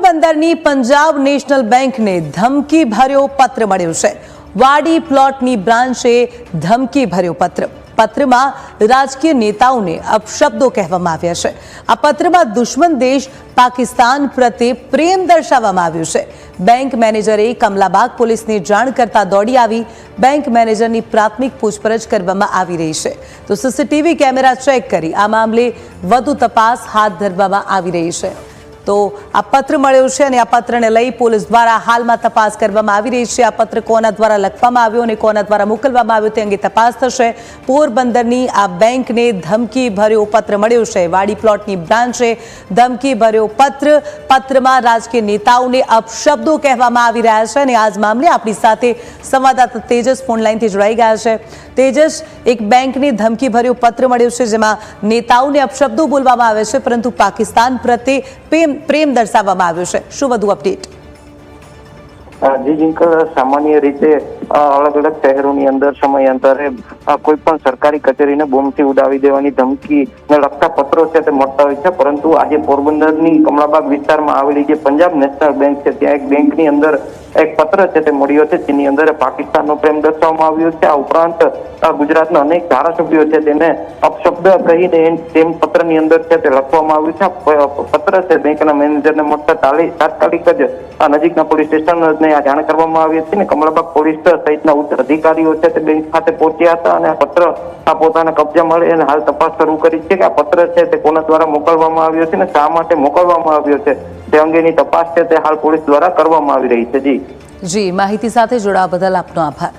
પોરબંદરની પંજાબ નેશનલ બેંકને ધમકી ભર્યો પત્ર મળ્યો છે। વાડી પ્લોટની બ્રાન્ચે ધમકી ભર્યો પત્રમાં રાજકીય નેતાઓને અપશબ્દો કહેવામાં આવ્યા છે। આ પત્રમાં દુશ્મન દેશ પાકિસ્તાન પ્રત્યે પ્રેમ દર્શાવવામાં આવ્યું છે। બેંક મેનેજરે કમલાબાગ પોલીસને જાણ કરતા દોડી આવી બેંક મેનેજરની પ્રાથમિક પૂછપરછ કરવામાં આવી રહી છે। તો સીસીટીવી કેમેરા ચેક કરી આ મામલે વધુ તપાસ હાથ ધરવામાં આવી રહી છે। તો આ પત્ર મળ્યો છે અને આ પત્રને લઈ પોલીસ દ્વારા હાલમાં તપાસ કરવામાં આવી રહી છે। આ પત્ર કોના દ્વારા લખવામાં આવ્યો અને કોના દ્વારા મોકલવામાં આવ્યો તે અંગે તપાસ થશે। પોરબંદરની આ બેંકને ધમકી ભર્યો પત્ર મળ્યો છે। વાડી પ્લોટની બ્રાન્ચે ધમકી ભર્યો પત્રમાં રાજકીય નેતાઓને અપશબ્દો કહેવામાં આવી રહ્યા છે અને આજ મામલે આપણી સાથે સંવાદદાતા તેજસ ફોન લાઈનથી જોડાઈ ગયા છે। તેજસ, એક બેંકને ધમકી ભર્યો પત્ર મળ્યો છે જેમાં નેતાઓને અપશબ્દો બોલવામાં આવે છે પરંતુ પાકિસ્તાન પ્રત્યે પ્રેમ દર્શાવવામાં આવ્યો છે। શું વધુ અપડેટ? જી જીંકલ, સામાન્ય રીતે અલગ અલગ શહેરોની અંદર સમયાંતરે કોઈ પણ સરકારી કચેરીને બોમ્બથી ઉડાવી દેવાની ધમકીને લગતા પત્રો છે તે મળતા હોય છે, પરંતુ આજે પોરબંદરની કમલાબાગ વિસ્તારમાં આવેલી જે પંજાબ નેશનલ બેંક છે ત્યાં એક બેંકની અંદર એક પત્ર છે તે મળ્યો છે જેની અંદર પાકિસ્તાનનો પ્રેમ દર્શાવવામાં આવ્યો છે। આ ઉપરાંત ગુજરાતના અનેક ધારાસભ્યો છે તેને અપશબ્દ કહીને તેમ પત્રની અંદર છે તે લખવામાં આવ્યું છે। પત્ર છે બેંકના મેનેજરને મળતા તાત્કાલિક જ નજીકના પોલીસ સ્ટેશનને જાણ કરવામાં આવી હતી ને કમલાબાગ પોલીસ સહિતના ઉચ્ચ અધિકારીઓ છે તે બેંક ખાતે પહોંચ્યા હતા અને આ પત્ર પોતાના કબજામાં મળી અને હાલ તપાસ શરૂ કરી છે કે આ પત્ર છે તે કોના દ્વારા મોકલવામાં આવ્યો છે અને શા માટે મોકલવામાં આવ્યો છે તે અંગેની તપાસ છે તે હાલ પોલીસ દ્વારા કરવામાં આવી રહી છે। જી, માહિતી સાથે જોડાવા બદલ આપનો આભાર।